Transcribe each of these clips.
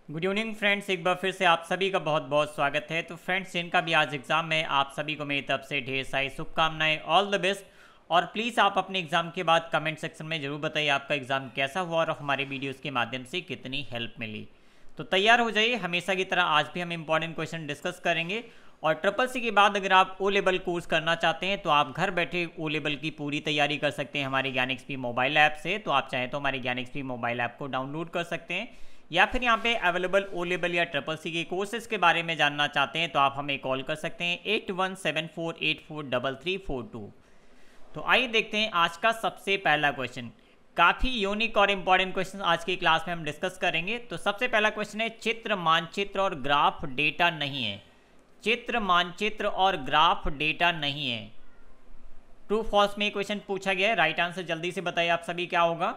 Good evening friends, एक बार फिर से आप सभी का बहुत बहुत स्वागत है। तो फ्रेंड्स, जिनका भी आज एग्ज़ाम है, आप सभी को मेरी तरफ से ढेर सारी शुभकामनाएं, ऑल द बेस्ट। और प्लीज़ आप अपने एग्ज़ाम के बाद कमेंट सेक्शन में ज़रूर बताइए आपका एग्ज़ाम कैसा हुआ और हमारे वीडियोज़ के माध्यम से कितनी हेल्प मिली। तो तैयार हो जाइए, हमेशा की तरह आज भी हम इंपॉर्टेंट क्वेश्चन डिस्कस करेंगे। और ट्रिपल सी के बाद अगर आप ओ लेवल कोर्स करना चाहते हैं तो आप घर बैठे ओ लेवल की पूरी तैयारी कर सकते हैं हमारे ज्ञान एक्सपी मोबाइल ऐप से। तो आप चाहें तो हमारे ज्ञान एक्सपी मोबाइल ऐप को डाउनलोड कर सकते हैं, या फिर यहाँ पे अवेलेबल ओ लेवल या ट्रिपल सी के कोर्सेज के बारे में जानना चाहते हैं तो आप हमें कॉल कर सकते हैं 8174843342। तो आइए देखते हैं आज का सबसे पहला क्वेश्चन। काफ़ी यूनिक और इम्पॉर्टेंट क्वेश्चन आज की क्लास में हम डिस्कस करेंगे। तो सबसे पहला क्वेश्चन है, चित्र, मानचित्र और ग्राफ डेटा नहीं है। चित्र, मानचित्र और ग्राफ डेटा नहीं है। ट्रू फॉल्स में क्वेश्चन पूछा गया है। राइट आंसर जल्दी से बताइए आप सभी क्या होगा।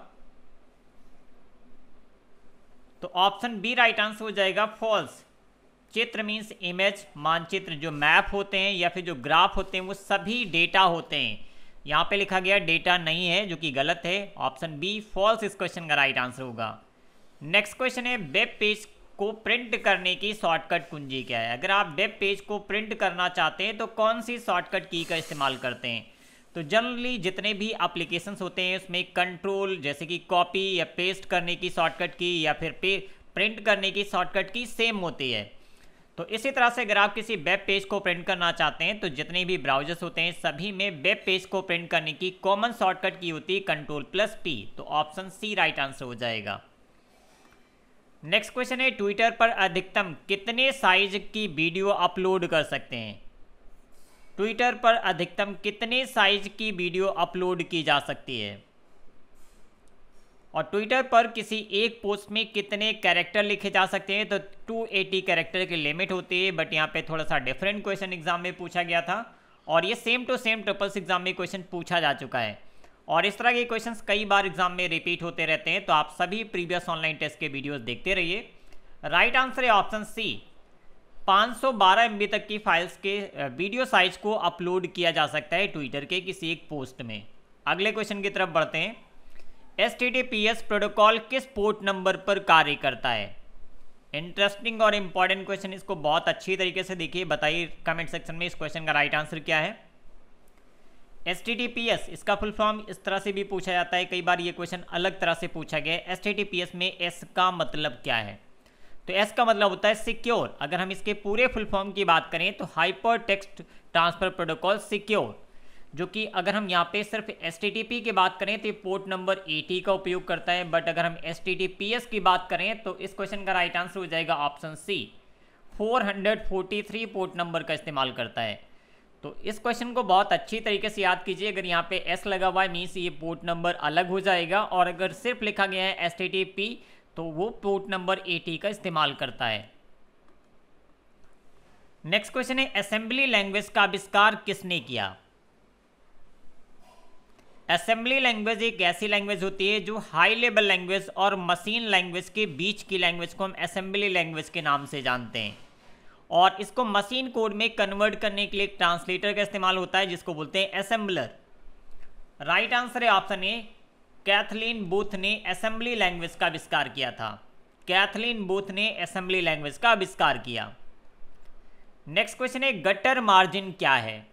तो ऑप्शन बी राइट आंसर हो जाएगा, फॉल्स। चित्र मीन्स इमेज, मानचित्र जो मैप होते हैं या फिर जो ग्राफ होते हैं वो सभी डेटा होते हैं। यहाँ पे लिखा गया डेटा नहीं है, जो कि गलत है। ऑप्शन बी फॉल्स इस क्वेश्चन का राइट आंसर होगा। नेक्स्ट क्वेश्चन है, वेब पेज को प्रिंट करने की शॉर्टकट कुंजी क्या है। अगर आप वेब पेज को प्रिंट करना चाहते हैं तो कौन सी शॉर्टकट की का इस्तेमाल करते हैं। तो जनरली जितने भी एप्लीकेशंस होते हैं उसमें कंट्रोल, जैसे कि कॉपी या पेस्ट करने की शॉर्टकट की या फिर प्रिंट करने की शॉर्टकट की सेम होती है। तो इसी तरह से अगर आप किसी वेब पेज को प्रिंट करना चाहते हैं तो जितने भी ब्राउजर्स होते हैं सभी में वेब पेज को प्रिंट करने की कॉमन शॉर्टकट की होती है Ctrl+P। तो ऑप्शन सी राइट आंसर हो जाएगा। नेक्स्ट क्वेश्चन है, ट्विटर पर अधिकतम कितने साइज की वीडियो अपलोड कर सकते हैं। ट्विटर पर अधिकतम कितने साइज की वीडियो अपलोड की जा सकती है। और ट्विटर पर किसी एक पोस्ट में कितने कैरेक्टर लिखे जा सकते हैं। तो 280 कैरेक्टर की लिमिट होती है, बट यहाँ पे थोड़ा सा डिफरेंट क्वेश्चन एग्जाम में पूछा गया था और ये same to same triples exam में क्वेश्चन पूछा जा चुका है। और इस तरह के क्वेश्चंस कई बार एग्जाम में रिपीट होते रहते हैं, तो आप सभी प्रीवियस ऑनलाइन टेस्ट के वीडियोस देखते रहिए। राइट आंसर है ऑप्शन सी, 512 MB तक की फाइल्स के वीडियो साइज को अपलोड किया जा सकता है ट्विटर के किसी एक पोस्ट में। अगले क्वेश्चन की तरफ बढ़ते हैं। HTTPS प्रोटोकॉल किस पोर्ट नंबर पर कार्य करता है। इंटरेस्टिंग और इंपॉर्टेंट क्वेश्चन, इसको बहुत अच्छी तरीके से देखिए, बताइए कमेंट सेक्शन में इस क्वेश्चन का राइट आंसर क्या है। HTTPS इसका फुल फॉर्म इस तरह से भी पूछा जाता है, कई बार ये क्वेश्चन अलग तरह से पूछा गया है। HTTPS में S का मतलब क्या है। तो S का मतलब होता है सिक्योर। अगर हम इसके पूरे फुल फॉर्म की बात करें तो hyper text transfer protocol secure, जो कि अगर हम यहाँ पे सिर्फ HTTP की बात करें तो पोर्ट नंबर 80 का उपयोग करता है, बट अगर हम HTTPS की बात करें तो इस क्वेश्चन का राइट आंसर हो जाएगा ऑप्शन सी, 443 पोर्ट नंबर का इस्तेमाल करता है। तो इस क्वेश्चन को बहुत अच्छी तरीके से याद कीजिए। अगर यहाँ पे S लगा हुआ है मीन्स ये पोर्ट नंबर अलग हो जाएगा, और अगर सिर्फ लिखा गया है HTTP तो वो पोर्ट नंबर 80 का इस्तेमाल करता है। नेक्स्ट क्वेश्चन है, असेंबली लैंग्वेज का आविष्कार किसने किया। असेंबली लैंग्वेज एक ऐसी लैंग्वेज होती है जो हाई लेवल लैंग्वेज और मशीन लैंग्वेज के बीच की लैंग्वेज को हम असेंबली लैंग्वेज के नाम से जानते हैं। और इसको मशीन कोड में कन्वर्ट करने के लिए एक ट्रांसलेटर का इस्तेमाल होता है जिसको बोलते हैं असेंबलर। राइट आंसर है ऑप्शन ए, कैथलीन बूथ ने असेंबली लैंग्वेज का आविष्कार किया था। कैथलीन बूथ ने असेंबली लैंग्वेज का आविष्कार किया। नेक्स्ट क्वेश्चन है, गटर मार्जिन क्या है।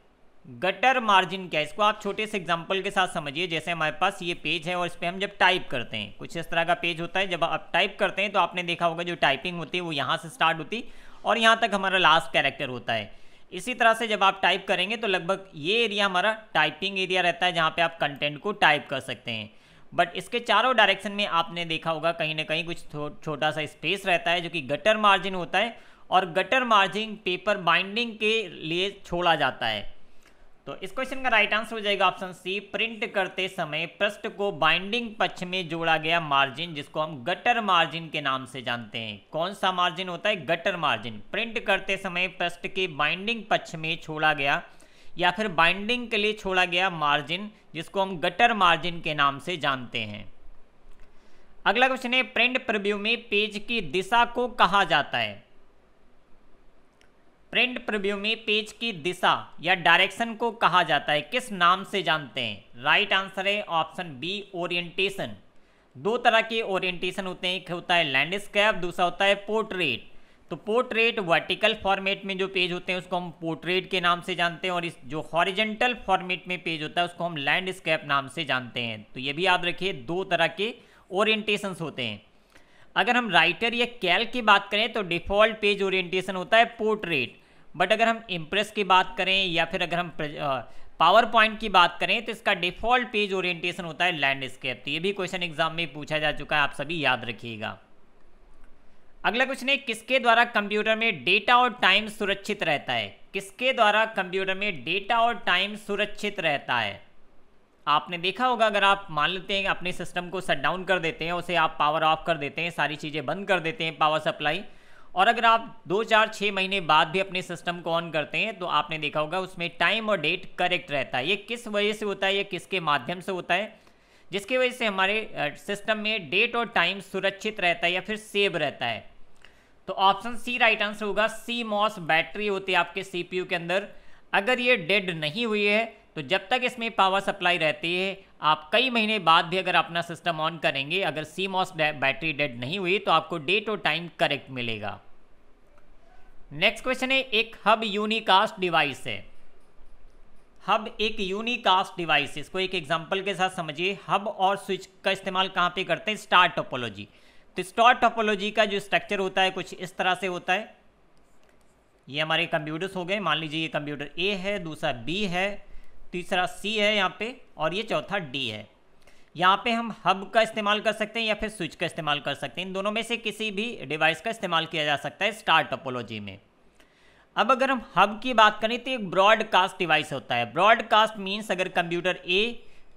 गटर मार्जिन क्या है, इसको आप छोटे से एग्जांपल के साथ समझिए। जैसे हमारे पास ये पेज है और इस पर हम जब टाइप करते हैं, कुछ इस तरह का पेज होता है। जब आप टाइप करते हैं तो आपने देखा होगा जो टाइपिंग होती है वो यहाँ से स्टार्ट होती और यहाँ तक हमारा लास्ट कैरेक्टर होता है। इसी तरह से जब आप टाइप करेंगे तो लगभग ये एरिया हमारा टाइपिंग एरिया रहता है जहाँ पे आप कंटेंट को टाइप कर सकते हैं। बट इसके चारों डायरेक्शन में आपने देखा होगा कहीं ना कहीं कुछ छोटा सा स्पेस रहता है जो कि गटर मार्जिन होता है, और गटर मार्जिन पेपर बाइंडिंग के लिए छोड़ा जाता है। तो इस क्वेश्चन का राइट आंसर हो जाएगा ऑप्शन सी, प्रिंट करते समय पृष्ठ को बाइंडिंग पक्ष में जोड़ा गया मार्जिन, जिसको हम गटर मार्जिन के नाम से जानते हैं। कौन सा मार्जिन होता है, गटर मार्जिन। प्रिंट करते समय पृष्ठ के बाइंडिंग पक्ष में छोड़ा गया या फिर बाइंडिंग के लिए छोड़ा गया मार्जिन, जिसको हम गटर मार्जिन के नाम से जानते हैं। अगला क्वेश्चन है, प्रिंट प्रीव्यू में पेज की दिशा को कहा जाता है। प्रिंट प्रीव्यू में पेज की दिशा या डायरेक्शन को कहा जाता है, किस नाम से जानते हैं। राइट आंसर है ऑप्शन बी, ओरिएंटेशन। दो तरह के ओरिएंटेशन होते हैं, एक होता है लैंडस्केप, दूसरा होता है पोर्ट्रेट। तो पोर्ट्रेट वर्टिकल फॉर्मेट में जो पेज होते हैं उसको हम पोर्ट्रेट के नाम से जानते हैं, और इस जो हॉरिजॉन्टल फॉर्मेट में पेज होता है उसको हम लैंडस्केप नाम से जानते हैं। तो ये भी याद रखिए, दो तरह के ओरिएंटेशंस होते हैं। अगर हम राइटर या कैल्क की बात करें तो डिफ़ॉल्ट पेज ओरिएंटेशन होता है पोर्ट्रेट, बट अगर हम इम्प्रेस की बात करें या फिर अगर हम पावर पॉइंट की बात करें तो इसका डिफ़ॉल्ट पेज ओरिएंटेशन होता है लैंडस्केप। तो ये भी क्वेश्चन एग्जाम में पूछा जा चुका है, आप सभी याद रखिएगा। अगला क्वेश्चन है, किसके द्वारा कंप्यूटर में डेटा और टाइम सुरक्षित रहता है? किसके द्वारा कंप्यूटर में डेटा और टाइम सुरक्षित रहता है? आपने देखा होगा, अगर आप मान लेते हैं अपने सिस्टम को शट डाउन कर देते हैं, उसे आप पावर ऑफ कर देते हैं, सारी चीज़ें बंद कर देते हैं, पावर सप्लाई, और अगर आप 2, 4, 6 महीने बाद भी अपने सिस्टम को ऑन करते हैं तो आपने देखा होगा उसमें टाइम और डेट करेक्ट रहता है। ये किस वजह से होता है, ये किसके माध्यम से होता है? जिसकी वजह से हमारे सिस्टम में डेट और टाइम सुरक्षित रहता है या फिर सेव रहता है। तो ऑप्शन सी राइट आंसर होगा। CMOS बैटरी होती है आपके CPU के अंदर, अगर ये डेड नहीं हुई है तो जब तक इसमें पावर सप्लाई रहती है, आप कई महीने बाद भी अगर अपना सिस्टम ऑन करेंगे, अगर CMOS बैटरी डेड नहीं हुई तो आपको डेट और टाइम करेक्ट मिलेगा। नेक्स्ट क्वेश्चन है, एक हब यूनिकास्ट डिवाइस है। हब एक यूनिकास्ट डिवाइस, इसको एक एग्जांपल के साथ समझिए। हब और स्विच का इस्तेमाल कहाँ पे करते हैं? Star topology. तो स्टार टोपोलॉजी का जो स्ट्रक्चर होता है कुछ इस तरह से होता है। ये हमारे कंप्यूटर्स हो गए, मान लीजिए ये कंप्यूटर A है, दूसरा B है, तीसरा C है यहाँ पे, और ये चौथा D है। यहाँ पे हम हब का इस्तेमाल कर सकते हैं या फिर स्विच का इस्तेमाल कर सकते हैं, इन दोनों में से किसी भी डिवाइस का इस्तेमाल किया जा सकता है स्टार टोपोलॉजी में। अब अगर हम हब की बात करें तो एक ब्रॉडकास्ट डिवाइस होता है। ब्रॉडकास्ट मीन्स अगर कंप्यूटर A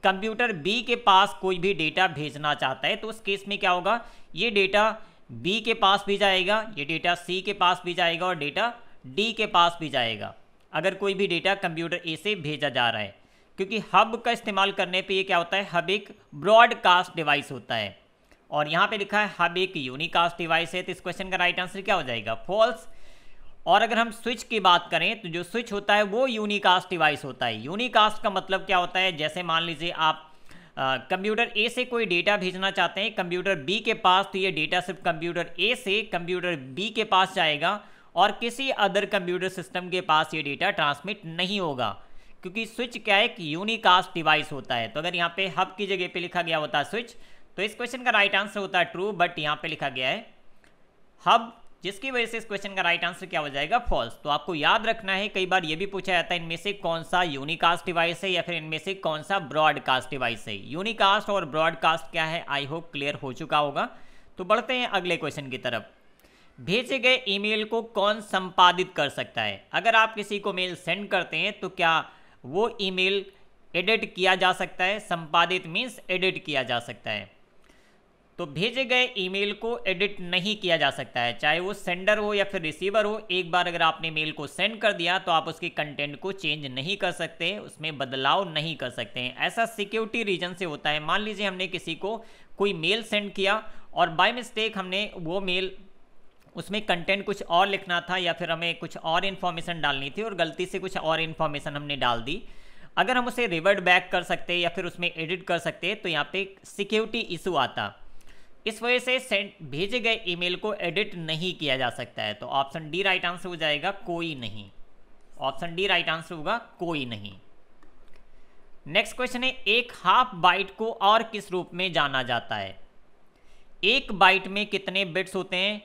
कंप्यूटर B के पास कोई भी डेटा भेजना चाहता है तो उस केस में क्या होगा, ये डेटा B के पास भी जाएगा, ये डेटा C के पास भी जाएगा और डेटा D के पास भी जाएगा, अगर कोई भी डेटा कंप्यूटर A से भेजा जा रहा है। क्योंकि हब का इस्तेमाल करने पे ये क्या होता है, हब एक ब्रॉडकास्ट डिवाइस होता है, और यहाँ पे लिखा है हब एक यूनिकास्ट डिवाइस है। तो इस क्वेश्चन का राइट आंसर क्या हो जाएगा? फॉल्स। और अगर हम स्विच की बात करें तो जो स्विच होता है वो यूनिकास्ट डिवाइस होता है। यूनिकास्ट का मतलब क्या होता है, जैसे मान लीजिए आप कंप्यूटर A से कोई डेटा भेजना चाहते हैं कंप्यूटर B के पास, तो ये डेटा सिर्फ कंप्यूटर A से कंप्यूटर B के पास जाएगा और किसी अदर कंप्यूटर सिस्टम के पास ये डेटा ट्रांसमिट नहीं होगा, क्योंकि स्विच क्या है, एक यूनिकास्ट डिवाइस होता है। तो अगर यहाँ पे हब की जगह पे लिखा गया होता है स्विच, तो इस क्वेश्चन का राइट आंसर होता है ट्रू, बट यहाँ पे लिखा गया है हब, जिसकी वजह से इस क्वेश्चन का राइट आंसर क्या हो जाएगा? फॉल्स। तो आपको याद रखना है, कई बार ये भी पूछा जाता है इनमें से कौन सा यूनिकास्ट डिवाइस है या फिर इनमें से कौन सा ब्रॉडकास्ट डिवाइस है। यूनिकास्ट और ब्रॉडकास्ट क्या है, आई होप क्लियर हो चुका होगा। तो बढ़ते हैं अगले क्वेश्चन की तरफ। भेजे गए ईमेल को कौन संपादित कर सकता है? अगर आप किसी को मेल सेंड करते हैं तो क्या वो ईमेल एडिट किया जा सकता है? संपादित मीन्स एडिट किया जा सकता है। तो भेजे गए ईमेल को एडिट नहीं किया जा सकता है, चाहे वो सेंडर हो या फिर रिसीवर हो। एक बार अगर आपने मेल को सेंड कर दिया तो आप उसके कंटेंट को चेंज नहीं कर सकते, उसमें बदलाव नहीं कर सकते हैं। ऐसा सिक्योरिटी रीजन से होता है। मान लीजिए हमने किसी को कोई मेल सेंड किया और बाय मिस्टेक हमने वो मेल, उसमें कंटेंट कुछ और लिखना था या फिर हमें कुछ और इन्फॉर्मेशन डालनी थी और गलती से कुछ और इन्फॉर्मेशन हमने डाल दी, अगर हम उसे रिवर्ट बैक कर सकते या फिर उसमें एडिट कर सकते तो यहाँ पे सिक्योरिटी इशू आता। इस वजह से भेजे गए ईमेल को एडिट नहीं किया जा सकता है। तो ऑप्शन डी राइट आंसर हो जाएगा, कोई नहीं। ऑप्शन डी राइट आंसर होगा, कोई नहीं। नेक्स्ट क्वेश्चन है, एक हाफ बाइट को और किस रूप में जाना जाता है? एक बाइट में कितने बिट्स होते हैं?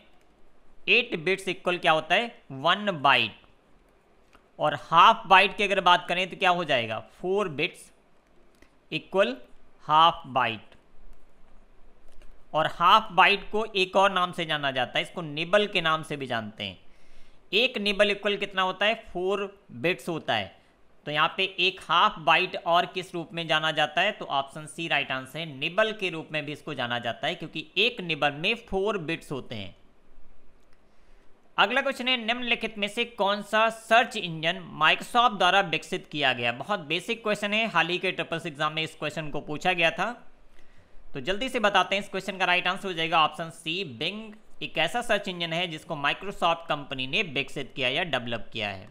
8 बिट्स इक्वल क्या होता है? 1 बाइट। और हाफ बाइट की अगर बात करें तो क्या हो जाएगा? 4 बिट्स इक्वल हाफ बाइट। और हाफ बाइट को एक और नाम से जाना जाता है, इसको निबल के नाम से भी जानते हैं। एक निबल इक्वल कितना होता है? 4 बिट्स होता है। तो यहाँ पे एक हाफ बाइट और किस रूप में जाना जाता है? तो ऑप्शन सी राइट आंसर है, निबल के रूप में भी इसको जाना जाता है, क्योंकि एक निबल में 4 बिट्स होते हैं। अगला क्वेश्चन है, निम्नलिखित में से कौन सा सर्च इंजन माइक्रोसॉफ्ट द्वारा विकसित किया गया? बहुत बेसिक क्वेश्चन है, हाल ही के ट्रिपल एग्जाम में इस क्वेश्चन को पूछा गया था, तो जल्दी से बताते हैं। इस क्वेश्चन का राइट आंसर हो जाएगा ऑप्शन सी, बिंग। एक ऐसा सर्च इंजन है जिसको माइक्रोसॉफ्ट कंपनी ने विकसित किया या डेवलप किया है।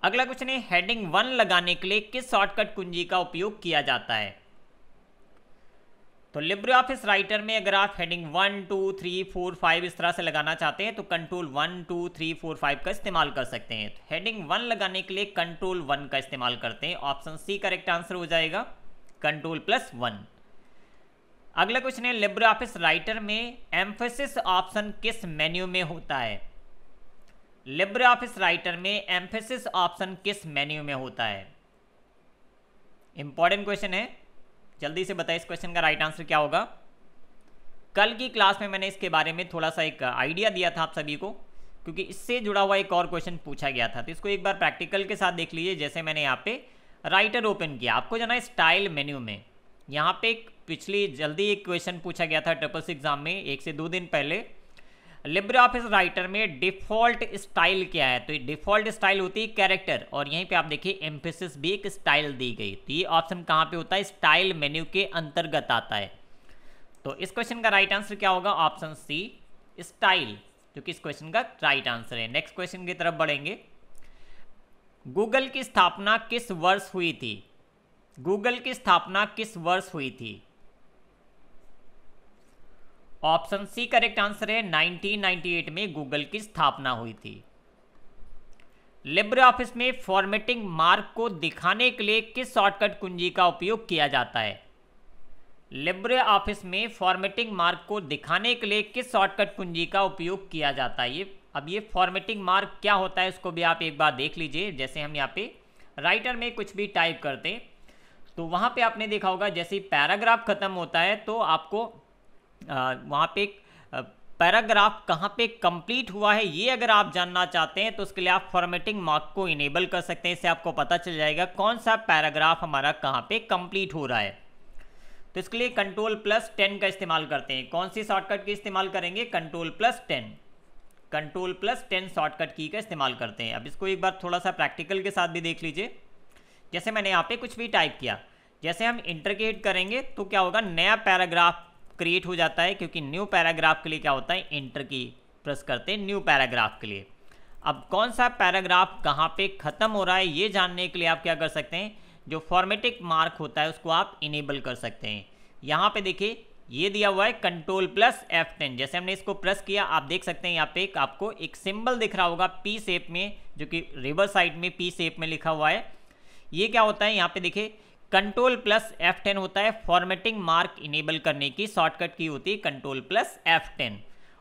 अगला क्वेश्चन है, हेडिंग 1 लगाने के लिए किस शॉर्टकट कुंजी का उपयोग किया जाता है? तो लिब्रे ऑफिस राइटर में अगर आप हेडिंग 1 2 3 4 5 इस तरह से लगाना चाहते हैं तो कंट्रोल 1 2 3 4 5 का इस्तेमाल कर सकते हैं। तो हेडिंग 1 लगाने के लिए कंट्रोल 1 का इस्तेमाल करते हैं। ऑप्शन सी करेक्ट आंसर हो जाएगा, कंट्रोल +1। अगला क्वेश्चन है लिब्रे ऑफिस राइटर में एम्फेसिस ऑप्शन किस मेन्यू में होता है? लिब्रे ऑफिस राइटर में एम्फेसिस ऑप्शन किस मेन्यू में होता है? इंपॉर्टेंट क्वेश्चन है, जल्दी से बताइए इस क्वेश्चन का राइट आंसर क्या होगा। कल की क्लास में मैंने इसके बारे में थोड़ा सा एक आइडिया दिया था आप सभी को, क्योंकि इससे जुड़ा हुआ एक और क्वेश्चन पूछा गया था। तो इसको एक बार प्रैक्टिकल के साथ देख लीजिए। जैसे मैंने यहाँ पे राइटर ओपन किया, आपको जाना है स्टाइल मेन्यू में। यहाँ पे पिछली जल्दी एक क्वेश्चन पूछा गया था ट्रिपल एग्जाम में 1 से 2 दिन पहले, लिब्रे ऑफिस राइटर में डिफ़ॉल्ट स्टाइल क्या है? तो डिफ़ॉल्ट स्टाइल होती है कैरेक्टर, और यहीं पे आप देखिए एम्फेसिस भी एक स्टाइल दी गई। तो ये ऑप्शन कहाँ पे होता है? स्टाइल मेन्यू के अंतर्गत आता है। तो इस क्वेश्चन का राइट आंसर क्या होगा? ऑप्शन सी स्टाइल, जो कि इस क्वेश्चन का राइट आंसर है। नेक्स्ट क्वेश्चन की तरफ बढ़ेंगे। गूगल की स्थापना किस वर्ष हुई थी? गूगल की स्थापना किस वर्ष हुई थी? ऑप्शन सी करेक्ट आंसर है, 1998 में गूगल की स्थापना हुई थी। लिब्रे ऑफिस में फॉर्मेटिंग मार्क को दिखाने के लिए किस शॉर्टकट कुंजी का उपयोग किया जाता है? लिब्रे ऑफिस में फॉर्मेटिंग मार्क को दिखाने के लिए किस शॉर्टकट कुंजी का उपयोग किया जाता है? ये फॉर्मेटिंग मार्क क्या होता है उसको भी आप एक बार देख लीजिए। जैसे हम यहाँ पे राइटर में कुछ भी टाइप करते हैं तो वहाँ पे आपने देखा होगा, जैसे पैराग्राफ खत्म होता है तो आपको वहाँ पे पैराग्राफ कहाँ पे कंप्लीट हुआ है ये अगर आप जानना चाहते हैं तो उसके लिए आप फॉर्मेटिंग मार्क को इनेबल कर सकते हैं। इससे आपको पता चल जाएगा कौन सा पैराग्राफ हमारा कहाँ पे कंप्लीट हो रहा है। तो इसके लिए कंट्रोल+10 का इस्तेमाल करते हैं। कौन सी शॉर्टकट की इस्तेमाल करेंगे? कंट्रोल+10। कंट्रोल+10 शॉर्टकट की का इस्तेमाल करते हैं। अब इसको एक बार थोड़ा सा प्रैक्टिकल के साथ भी देख लीजिए। जैसे मैंने यहाँ पे कुछ भी टाइप किया, जैसे हम इंटर की हिट करेंगे तो क्या होगा? नया पैराग्राफ क्रिएट हो जाता है, क्योंकि न्यू पैराग्राफ के लिए क्या होता है? इंटर की प्रेस करते हैं न्यू पैराग्राफ के लिए। अब कौन सा पैराग्राफ कहाँ पे ख़त्म हो रहा है ये जानने के लिए आप क्या कर सकते हैं? जो फॉर्मेटिंग मार्क होता है उसको आप इनेबल कर सकते हैं। यहाँ पे देखिए ये दिया हुआ है कंट्रोल+F10। जैसे हमने इसको प्रेस किया, आप देख सकते हैं यहाँ पे आपको एक सिंबल दिख रहा होगा पी शेप में, जो कि रिवर्स साइड में पी शेप में लिखा हुआ है। ये क्या होता है? यहाँ पे देखिए कंट्रोल+F10 होता है, फॉर्मेटिंग मार्क इनेबल करने की शॉर्टकट की होती है कंट्रोल+F10।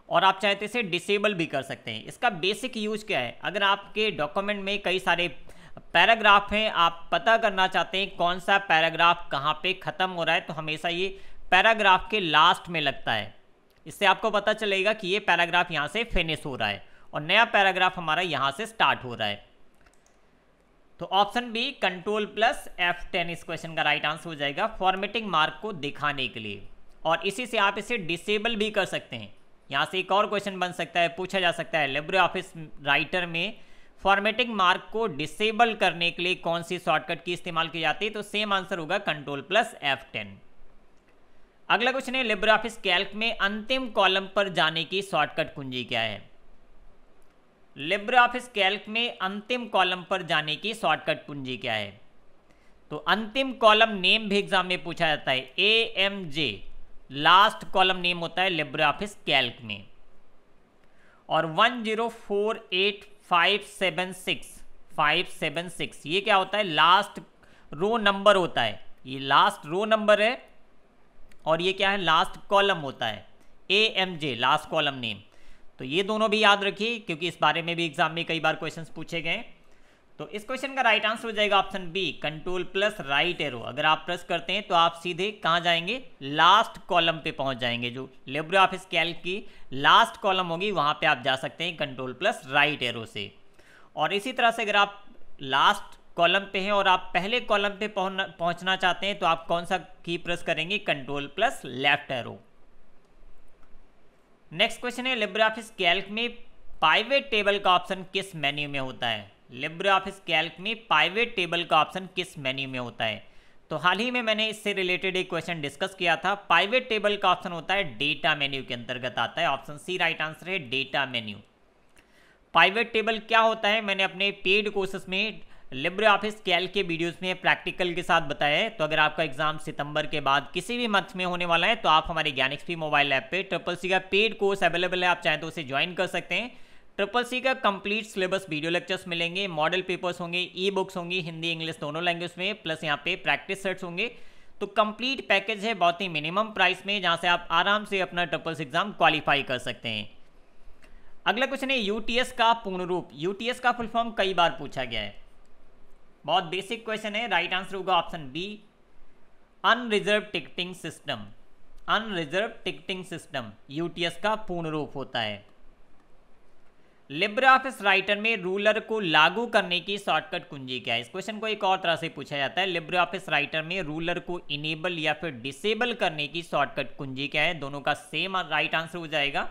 और आप चाहते इसे डिसेबल भी कर सकते हैं। इसका बेसिक यूज क्या है? अगर आपके डॉक्यूमेंट में कई सारे पैराग्राफ हैं, आप पता करना चाहते हैं कौन सा पैराग्राफ कहाँ पे ख़त्म हो रहा है, तो हमेशा ये पैराग्राफ के लास्ट में लगता है। इससे आपको पता चलेगा कि ये पैराग्राफ यहाँ से फिनिश हो रहा है और नया पैराग्राफ हमारा यहाँ से स्टार्ट हो रहा है। तो ऑप्शन बी कंट्रोल+F10 इस क्वेश्चन का राइट आंसर हो जाएगा, फॉर्मेटिंग मार्क को दिखाने के लिए। और इसी से आप इसे डिसेबल भी कर सकते हैं। यहाँ से एक और क्वेश्चन बन सकता है, पूछा जा सकता है लिब्रे ऑफिस राइटर में फॉर्मेटिंग मार्क को डिसेबल करने के लिए कौन सी शॉर्टकट की इस्तेमाल की जाती है? तो सेम आंसर होगा कंट्रोल+F10। अगला क्वेश्चन है लिब्रे ऑफिस कैल्क में अंतिम कॉलम पर जाने की शॉर्टकट कुंजी क्या है? लिब्रे ऑफिस कैल्क में अंतिम कॉलम पर जाने की शॉर्टकट कुंजी क्या है? तो अंतिम कॉलम नेम भी एग्जाम में पूछा जाता है। AMJ लास्ट कॉलम नेम होता है लिब्रे ऑफिस कैल्क में। और 1048576 ये क्या होता है? लास्ट रो नंबर होता है। ये लास्ट रो नंबर है और ये क्या है? लास्ट कॉलम होता है। AMJ last column name. तो ये दोनों भी याद रखिए, क्योंकि इस बारे में भी एग्जाम में कई बार क्वेश्चंस पूछे गए। तो इस क्वेश्चन का राइट आंसर हो जाएगा ऑप्शन बी कंट्रोल+राइट एरो। अगर आप प्रेस करते हैं तो आप सीधे कहाँ जाएंगे? लास्ट कॉलम पे पहुंच जाएंगे। जो लिब्रे ऑफिस कैल्क की लास्ट कॉलम होगी वहाँ पे आप जा सकते हैं कंट्रोल+राइट एरो से। और इसी तरह से अगर आप लास्ट कॉलम पे हैं और आप पहले कॉलम पे पहुँचना चाहते हैं तो आप कौन सा की प्रेस करेंगे? कंट्रोल+लेफ्ट एरो। नेक्स्ट क्वेश्चन है लिब्रे ऑफिस कैल्क में पाइवेट टेबल का ऑप्शन किस मेन्यू में होता है? लिब्रे ऑफिस कैल्क में पाइवेट टेबल का ऑप्शन किस मेन्यू में होता है? तो हाल ही में मैंने इससे रिलेटेड एक क्वेश्चन डिस्कस किया था। पाइवेट टेबल का ऑप्शन होता है डेटा मेन्यू के अंतर्गत आता है। ऑप्शन सी राइट आंसर है, डेटा मेन्यू। पाइवेट टेबल क्या होता है? मैंने अपने पेड कोर्सेस में लिब्रे ऑफिस कैल्क के वीडियोस में प्रैक्टिकल के साथ बताया है। तो अगर आपका एग्जाम सितंबर के बाद किसी भी मंथ में होने वाला है तो आप हमारे ज्ञानएक्सपी मोबाइल ऐप पे CCC का पेड कोर्स अवेलेबल है, आप चाहें तो उसे ज्वाइन कर सकते हैं। CCC का कंप्लीट सिलेबस वीडियो लेक्चर्स मिलेंगे, मॉडल पेपर्स होंगे, ई बुक्स होंगी हिंदी इंग्लिश दोनों लैंग्वेज में, प्लस यहाँ पे प्रैक्टिस सेट्स होंगे। तो कंप्लीट पैकेज है बहुत ही मिनिमम प्राइस में, जहाँ से आप आराम से अपना CCC एग्जाम क्वालिफाई कर सकते हैं। अगला क्वेश्चन है UTS का पूर्ण रूप। UTS का फुल फॉर्म कई बार पूछा गया है, बहुत बेसिक क्वेश्चन है। राइट आंसर होगा option B, unreserved ticketing system. Unreserved ticketing system UTS का पूर्ण रूप होता है। लिब्रे ऑफिस राइटर में रूलर को लागू करने की शॉर्टकट कुंजी क्या है? इस क्वेश्चन को एक और तरह से पूछा जाता है, लिब्रे ऑफिस राइटर में रूलर को इनेबल या फिर डिसेबल करने की शॉर्टकट कुंजी क्या है? दोनों का सेम राइट आंसर हो जाएगा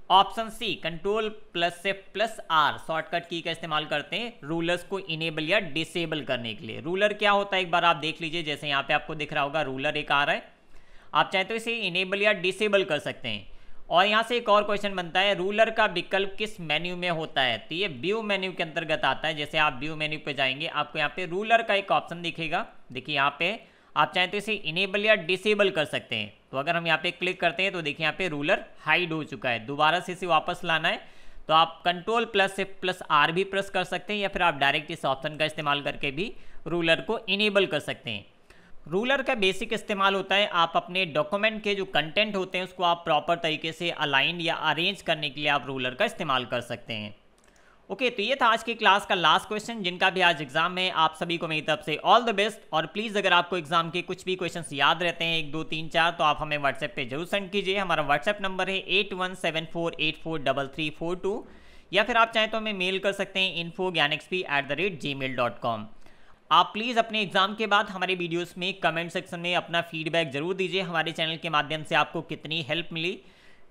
ऑप्शन सी, Ctrl+F+R शॉर्टकट की का इस्तेमाल करते हैं रूलर्स को इनेबल या डिसेबल करने के लिए। रूलर क्या होता है एक बार आप देख लीजिए, जैसे यहाँ पे आपको दिख रहा होगा रूलर एक आ रहा है, आप चाहे तो इसे इनेबल या डिसेबल कर सकते हैं। और यहाँ से एक और क्वेश्चन बनता है, रूलर का विकल्प किस मेन्यू में होता है? तो ये व्यू मेन्यू के अंतर्गत आता है। जैसे आप व्यू मेन्यू पे जाएंगे आपको यहाँ पे रूलर का एक ऑप्शन दिखेगा, देखिए यहाँ पे आप चाहें तो इसे इनेबल या डिसेबल कर सकते हैं। तो अगर हम यहाँ पे क्लिक करते हैं तो देखिए यहाँ पे रूलर हाइड हो चुका है, दोबारा से इसे वापस लाना है तो आप Ctrl+F+R भी प्रेस कर सकते हैं, या फिर आप डायरेक्ट इस ऑप्शन का इस्तेमाल करके भी रूलर को इनेबल कर सकते हैं। रूलर का बेसिक इस्तेमाल होता है, आप अपने डॉक्यूमेंट के जो कंटेंट होते हैं उसको आप प्रॉपर तरीके से अलाइन या अरेंज करने के लिए आप रूलर का इस्तेमाल कर सकते हैं। ओके, तो ये था आज की क्लास का लास्ट क्वेश्चन। जिनका भी आज एग्जाम है आप सभी को मेरी तरफ से ऑल द बेस्ट। और प्लीज़ अगर आपको एग्जाम के कुछ भी क्वेश्चंस याद रहते हैं 1 2 3 4 तो आप हमें व्हाट्सएप पे जरूर सेंड कीजिए। हमारा व्हाट्सएप नंबर है 8174843342, या फिर आप चाहें तो हमें मेल कर सकते हैं info@gmail.com। आप प्लीज़ अपने एग्जाम के बाद हमारे वीडियोस में कमेंट सेक्शन में अपना फीडबैक जरूर दीजिए। हमारे चैनल के माध्यम से आपको कितनी हेल्प मिली,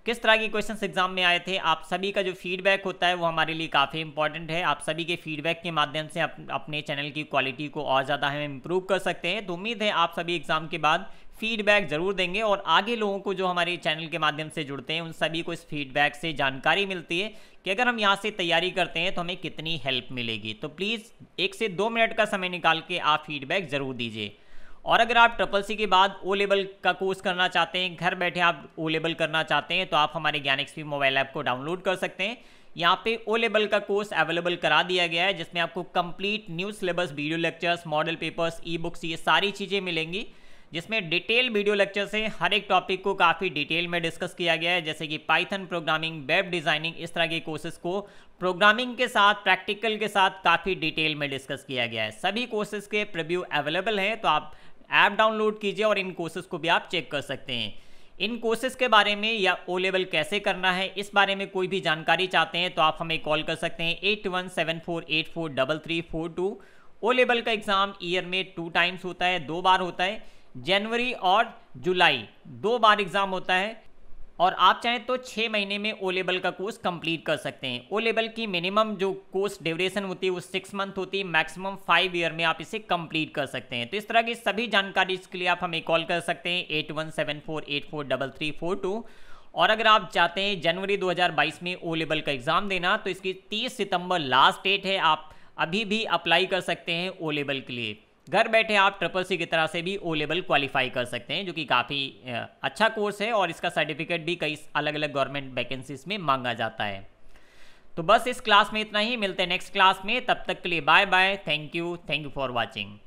किस तरह के क्वेश्चंस एग्जाम में आए थे, आप सभी का जो फीडबैक होता है वो हमारे लिए काफ़ी इंपॉर्टेंट है। आप सभी के फीडबैक के माध्यम से अपने चैनल की क्वालिटी को और ज़्यादा हम इम्प्रूव कर सकते हैं। तो उम्मीद है आप सभी एग्जाम के बाद फीडबैक ज़रूर देंगे, और आगे लोगों को जो हमारे चैनल के माध्यम से जुड़ते हैं उन सभी को इस फीडबैक से जानकारी मिलती है कि अगर हम यहाँ से तैयारी करते हैं तो हमें कितनी हेल्प मिलेगी। तो प्लीज़ 1 से 2 मिनट का समय निकाल के आप फीडबैक ज़रूर दीजिए। और अगर आप CCC के बाद O लेवल का कोर्स करना चाहते हैं, घर बैठे आप O लेवल करना चाहते हैं, तो आप हमारे ज्ञानएक्सपी मोबाइल ऐप को डाउनलोड कर सकते हैं। यहाँ पे O लेवल का कोर्स अवेलेबल करा दिया गया है, जिसमें आपको complete new syllabus, video lectures, model papers, e books, ये सारी चीज़ें मिलेंगी, जिसमें डिटेल वीडियो लेक्चर से हर एक टॉपिक को काफ़ी डिटेल में डिस्कस किया गया है, जैसे कि पाइथन प्रोग्रामिंग, वेब डिज़ाइनिंग, इस तरह के कोर्सेज को प्रोग्रामिंग के साथ, प्रैक्टिकल के साथ काफ़ी डिटेल में डिस्कस किया गया है। सभी कोर्सेज के प्रीव्यू अवेलेबल हैं, तो आप ऐप डाउनलोड कीजिए और इन कोर्सेज को भी आप चेक कर सकते हैं। इन कोर्सेज के बारे में या O लेवल कैसे करना है इस बारे में कोई भी जानकारी चाहते हैं तो आप हमें कॉल कर सकते हैं 8174843342। O लेवल का एग्ज़ाम ईयर में 2 टाइम्स होता है, 2 बार होता है, जनवरी और जुलाई 2 बार एग्ज़ाम होता है। और आप चाहें तो 6 महीने में O लेवल का कोर्स कंप्लीट कर सकते हैं। O लेवल की मिनिमम जो कोर्स ड्यूरेशन होती है वो 6 मंथ होती है, मैक्सिमम 5 ईयर में आप इसे कंप्लीट कर सकते हैं। तो इस तरह की सभी जानकारी के लिए आप हमें कॉल कर सकते हैं 8174843342। और अगर आप चाहते हैं जनवरी 2022 में O लेवल का एग्ज़ाम देना तो इसकी 30 सितंबर लास्ट डेट है, आप अभी भी अप्लाई कर सकते हैं O लेवल के लिए। घर बैठे आप CCC की तरह से भी O लेवल क्वालिफाई कर सकते हैं, जो कि काफ़ी अच्छा कोर्स है, और इसका सर्टिफिकेट भी कई अलग अलग गवर्नमेंट वैकेंसीज में मांगा जाता है। तो बस इस क्लास में इतना ही, मिलते हैं नेक्स्ट क्लास में, तब तक के लिए bye bye, thank you for watching.